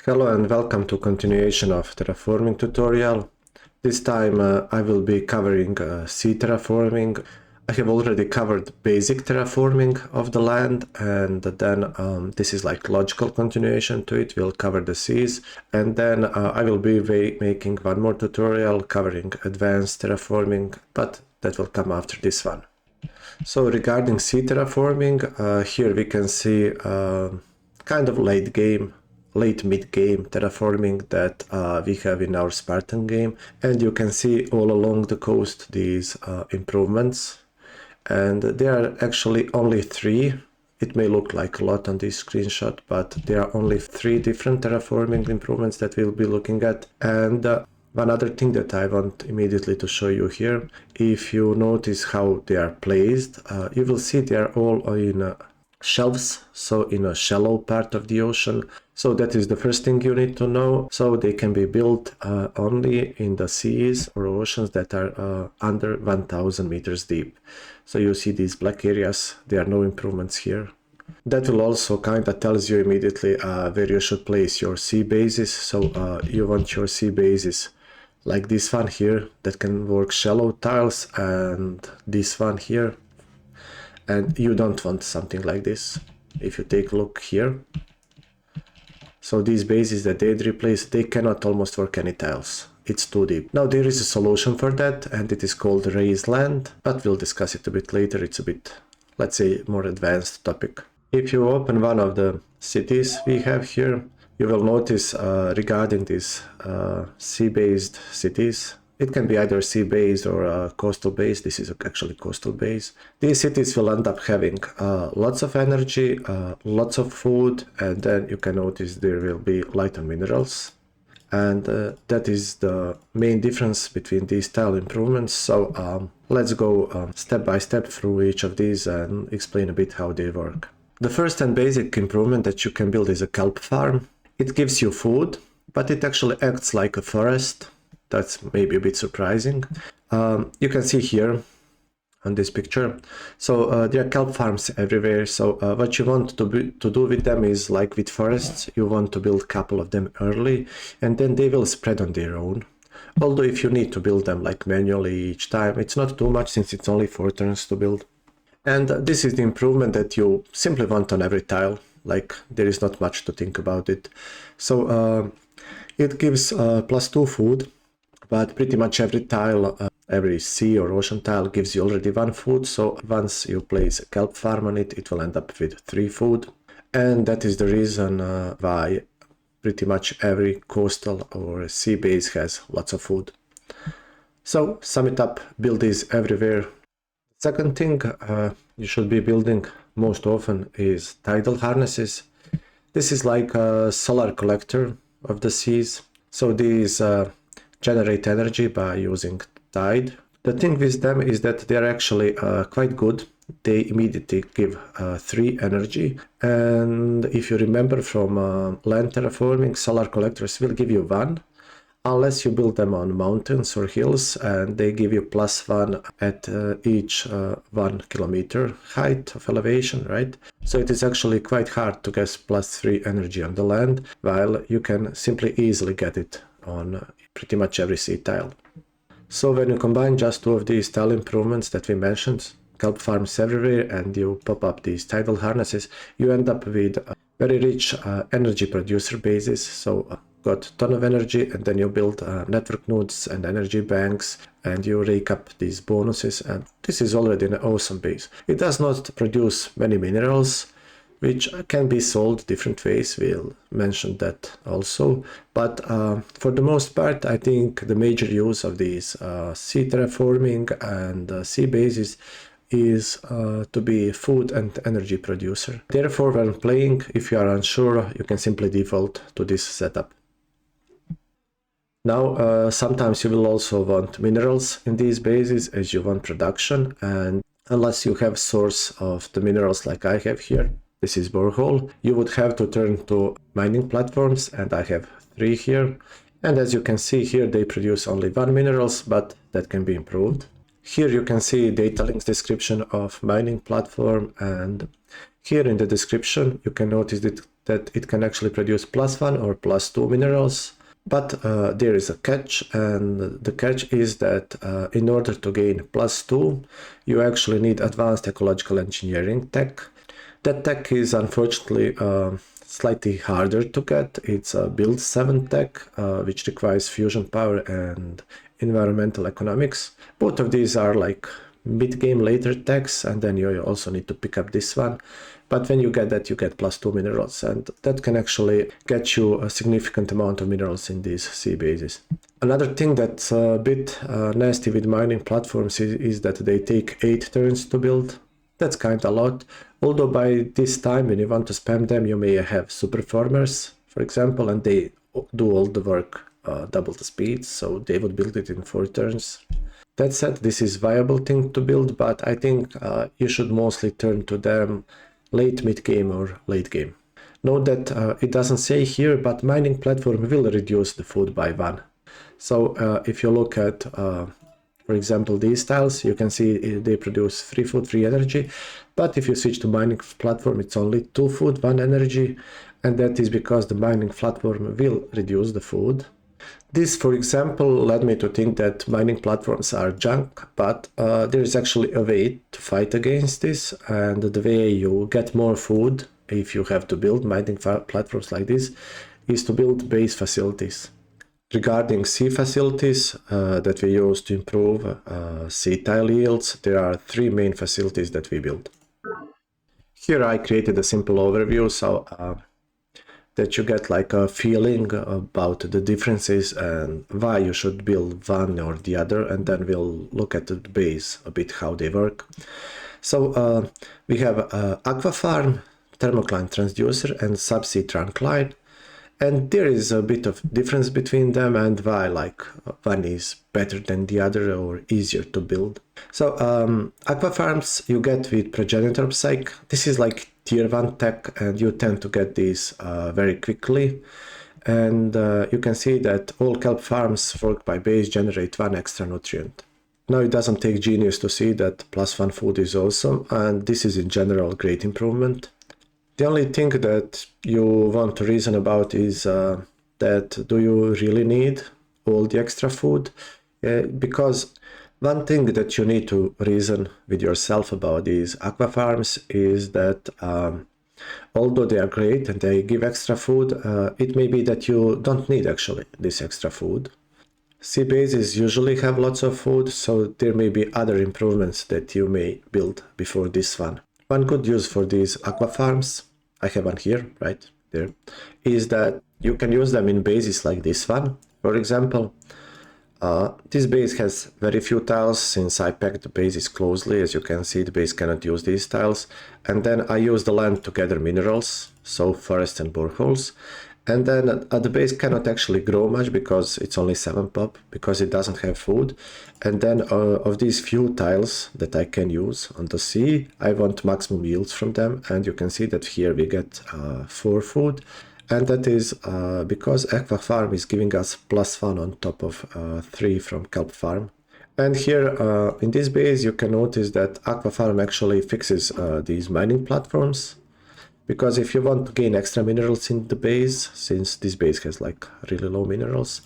Hello and welcome to continuation of terraforming tutorial. This time I will be covering sea terraforming. I have already covered basic terraforming of the land, and then this is like logical continuation to it. We'll cover the seas, and then I will be making one more tutorial covering advanced terraforming, but that will come after this one. So regarding sea terraforming, here we can see kind of late mid-game terraforming that we have in our Spartan game, and you can see all along the coast these improvements, and there are actually only three. It may look like a lot on this screenshot, but there are only three different terraforming improvements that we'll be looking at. And one other thing that I want immediately to show you here, if you notice how they are placed, you will see they are all in shelves, so in a shallow part of the ocean. So that is the first thing you need to know. So they can be built only in the seas or oceans that are under 1000 meters deep. So you see these black areas, there are no improvements here. That will also kind of tells you immediately where you should place your sea bases. So you want your sea bases like this one here that can work shallow tiles, and this one here. And you don't want something like this. If you take a look here, so these bases that they replace, they cannot almost work any tiles. It's too deep. Now there is a solution for that, and it is called raised land, but we'll discuss it a bit later. It's a bit, let's say, more advanced topic. If you open one of the cities we have here, you will notice regarding these sea-based cities, it can be either sea-based or coastal based. This is actually coastal based. These cities will end up having lots of energy, lots of food, and then you can notice there will be light on minerals. And that is the main difference between these tile improvements. So let's go step by step through each of these and explain a bit how they work. The first and basic improvement that you can build is a kelp farm. It gives you food, but it actually acts like a forest. That's maybe a bit surprising. You can see here on this picture. So there are kelp farms everywhere. So what you want to do with them is like with forests, you want to build a couple of them early, and then they will spread on their own. Although if you need to build them like manually each time, it's not too much since it's only 4 turns to build. And this is the improvement that you simply want on every tile. Like there is not much to think about it. So it gives +2 food. But pretty much every tile, every sea or ocean tile gives you already 1 food. So once you place a kelp farm on it, it will end up with 3 food. And that is the reason why pretty much every coastal or sea base has lots of food. So sum it up, build these everywhere. Second thing you should be building most often is tidal harnesses. This is like a solar collector of the seas. So these generate energy by using tide. The thing with them is that they're actually quite good. They immediately give 3 energy, and if you remember from land terraforming, solar collectors will give you 1 unless you build them on mountains or hills, and they give you +1 at each 1 kilometer height of elevation, right? So it is actually quite hard to get +3 energy on the land, while you can simply easily get it on pretty much every sea tile. So when you combine just 2 of these tile improvements that we mentioned, kelp farms everywhere, and you pop up these tidal harnesses, you end up with very rich energy producer bases. So got a ton of energy, and then you build network nodes and energy banks, and you rake up these bonuses, and this is already an awesome base. It does not produce many minerals, which can be sold different ways. We'll mention that also. But for the most part, I think the major use of these sea terraforming and sea bases is to be food and energy producer. Therefore, when playing, if you are unsure, you can simply default to this setup. Now, sometimes you will also want minerals in these bases as you want production, and unless you have source of the minerals like I have here, this is borehole, you would have to turn to mining platforms, and I have 3 here. And as you can see here, they produce only 1 minerals, but that can be improved. Here you can see data links description of mining platform, and here in the description you can notice that that it can actually produce +1 or +2 minerals. But there is a catch, and the catch is that in order to gain +2, you actually need advanced ecological engineering tech. That tech is unfortunately slightly harder to get. It's a build 7 tech, which requires fusion power and environmental economics. Both of these are like mid-game later techs, and then you also need to pick up this one. But when you get that, you get +2 minerals, and that can actually get you a significant amount of minerals in these sea bases. Another thing that's a bit nasty with mining platforms is that they take 8 turns to build. That's kind of a lot. Although by this time, when you want to spam them, you may have super farmers, for example, and they do all the work double the speed, so they would build it in 4 turns. That said, this is a viable thing to build, but I think you should mostly turn to them late mid-game or late game. Note that it doesn't say here, but mining platform will reduce the food by 1. So if you look at, for example, these tiles, you can see they produce 3 food, 3 energy. But if you switch to mining platform, it's only 2 food, 1 energy. And that is because the mining platform will reduce the food. This, for example, led me to think that mining platforms are junk, but there is actually a way to fight against this, and the way you get more food if you have to build mining platforms like this is to build base facilities. Regarding sea facilities that we use to improve sea tile yields, there are 3 main facilities that we build. Here I created a simple overview so that you get like a feeling about the differences and why you should build one or the other, and then we'll look at the base a bit, how they work. So we have aqua farm, thermocline transducer and subsea trunk line, and there is a bit of difference between them and why like one is better than the other or easier to build. So aqua farms you get with progenitor psych. This is like tier 1 tech, and you tend to get these very quickly. And you can see that all kelp farms work by base generate 1 extra nutrient. Now it doesn't take genius to see that +1 food is awesome, and this is in general great improvement. The only thing that you want to reason about is that do you really need all the extra food? Because one thing that you need to reason with yourself about these aqua farms is that although they are great and they give extra food, it may be that you don't need actually this extra food. Sea bases usually have lots of food, so there may be other improvements that you may build before this one. One good use for these aqua farms, I have one here, right there, is that you can use them in bases like this one. For example, this base has very few tiles since I packed the bases closely. As you can see, the base cannot use these tiles. And then I use the land to gather minerals, so forests and boreholes. And then the base cannot actually grow much because it's only 7 pop, because it doesn't have food. And then of these few tiles that I can use on the sea, I want maximum yields from them. And you can see that here we get 4 food. And that is because aqua farm is giving us +1 on top of 3 from kelp farm. And here in this base you can notice that aqua farm actually fixes these mining platforms. Because if you want to gain extra minerals in the base, since this base has like really low minerals,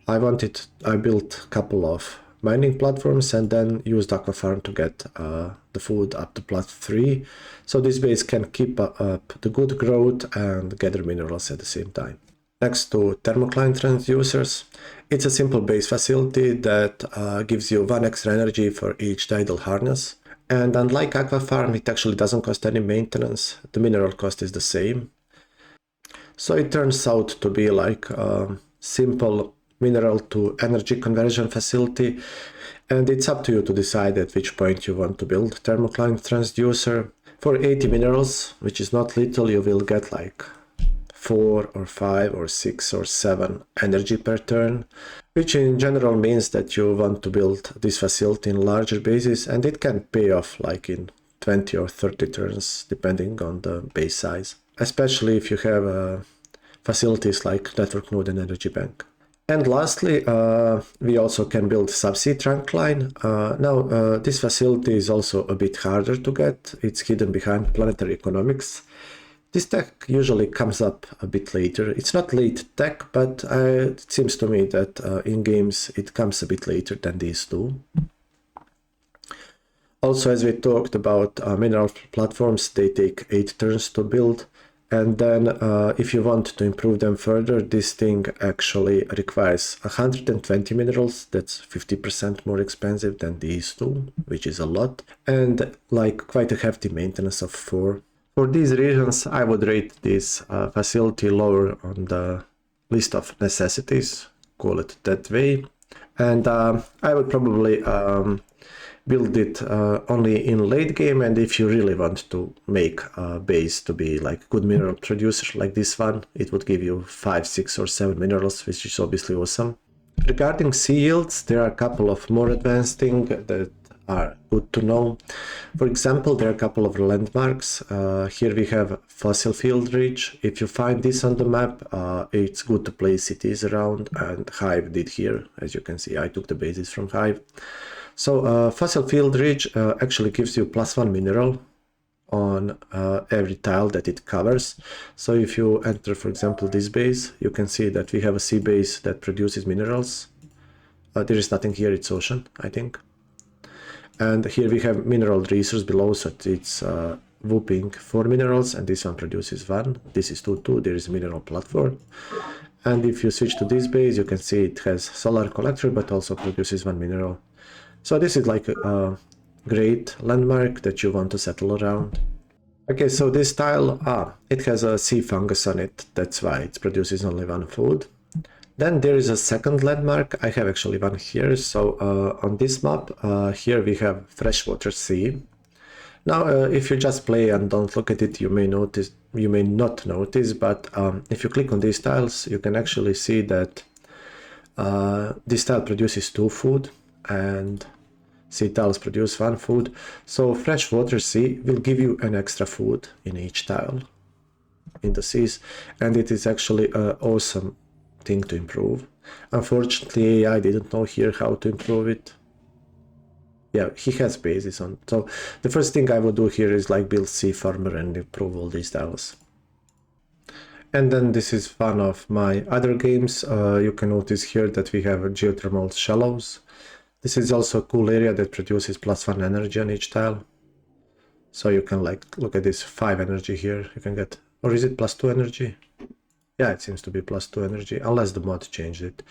I built a couple of mining platforms and then used aqua farm to get the food up to +3. So this base can keep up the good growth and gather minerals at the same time. Next to thermocline transducers, it's a simple base facility that gives you 1 extra energy for each tidal harness. And unlike aqua farm, it actually doesn't cost any maintenance. The mineral cost is the same. So it turns out to be like a simple mineral to energy conversion facility. And it's up to you to decide at which point you want to build thermocline transducer. For 80 minerals, which is not little, you will get like 4 or 5 or 6 or 7 energy per turn, which in general means that you want to build this facility in larger bases, and it can pay off like in 20 or 30 turns depending on the base size, especially if you have facilities like network node and energy bank. And lastly, we also can build subsea trunk line. Now this facility is also a bit harder to get. It's hidden behind planetary economics. This tech usually comes up a bit later. It's not late tech, but it seems to me that in games it comes a bit later than these two. Also, as we talked about mineral platforms, they take 8 turns to build. And then if you want to improve them further, this thing actually requires 120 minerals. That's 50% more expensive than these two, which is a lot. And like quite a hefty maintenance of 4. For these reasons, I would rate this facility lower on the list of necessities, call it that way. And I would probably build it only in late game, and if you really want to make a base to be like good mineral producer like this one, it would give you 5, 6 or 7 minerals, which is obviously awesome. Regarding sea yields, there are a couple of more advanced things that are good to know. For example, there are a couple of landmarks. Here we have fossil field ridge. If you find this on the map, it's good to place cities around, and Hive did here. As you can see, I took the bases from Hive. So fossil field ridge actually gives you +1 mineral on every tile that it covers. So if you enter, for example, this base, you can see that we have a sea base that produces minerals. There is nothing here, it's ocean, I think. And here we have mineral resource below, so it's whooping 4 minerals, and this one produces 1. This is 2, there is a mineral platform. And if you switch to this base, you can see it has solar collector, but also produces 1 mineral. So this is like a great landmark that you want to settle around. Okay, so this tile, it has a sea fungus on it, that's why it produces only 1 food. Then there is a second landmark. I have actually one here. So on this map, here we have freshwater sea. Now, if you just play and don't look at it, you may not notice, but if you click on these tiles, you can actually see that this tile produces 2 food, and sea tiles produce 1 food. So freshwater sea will give you an extra food in each tile in the seas, and it is actually an awesome thing to improve. Unfortunately, I didn't know here how to improve it. Yeah, he has bases on. So the first thing I would do here is like build sea farmer and improve all these tiles. And then this is one of my other games. You can notice here that we have geothermal shallows. This is also a cool area that produces +1 energy on each tile. So you can like look at this 5 energy here. You can get, or is it +2 energy? Yeah, it seems to be +2 energy, unless the mod changed it.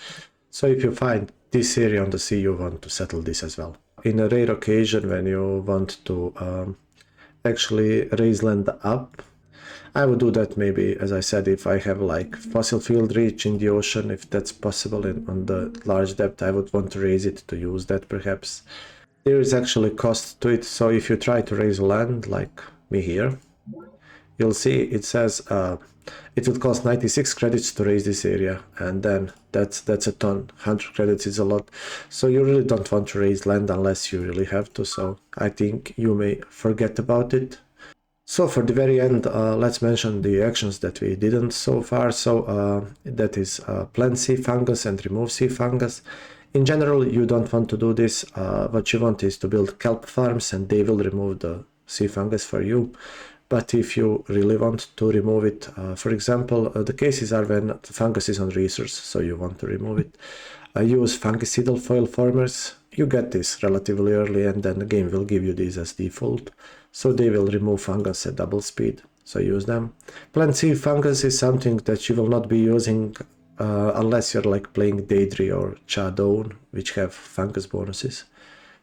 So if you find this area on the sea, you want to settle this as well. In a rare occasion when you want to actually raise land up, I would do that maybe, as I said, if I have like fossil field reach in the ocean, if that's possible on the large depth, I would want to raise it to use that perhaps. There is actually cost to it, so if you try to raise land like me here, you'll see it says it would cost 96 credits to raise this area, and then that's a ton. 100 credits is a lot, so you really don't want to raise land unless you really have to, so I think you may forget about it. So for the very end, let's mention the actions that we didn't so far. So that is plant sea fungus and remove sea fungus. In general, you don't want to do this. What you want is to build kelp farms, and they will remove the sea fungus for you. But if you really want to remove it, for example, the cases are when the fungus is on resource, so you want to remove it. Use fungicidal foil formers. You get this relatively early, and then the game will give you these as default. So they will remove fungus at double speed, so use them. Plant sea fungus is something that you will not be using unless you're like playing Daedry or Chadone, which have fungus bonuses.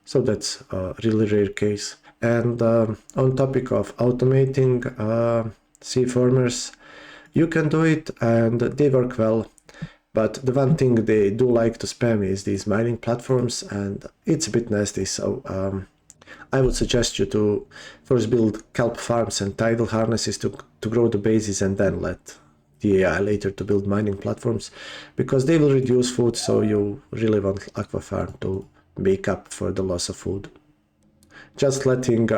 So that's a really rare case. And on topic of automating sea formers, you can do it and they work well. But the one thing they do like to spam is these mining platforms, and it's a bit nasty. So I would suggest you to first build kelp farms and tidal harnesses to grow the bases, and then let the AI later to build mining platforms, because they will reduce food, so you really want aqua farm to make up for the loss of food. Just letting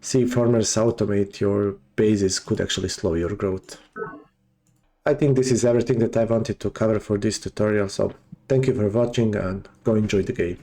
sea farmers automate your bases could actually slow your growth. I think this is everything that I wanted to cover for this tutorial, so thank you for watching and go enjoy the game.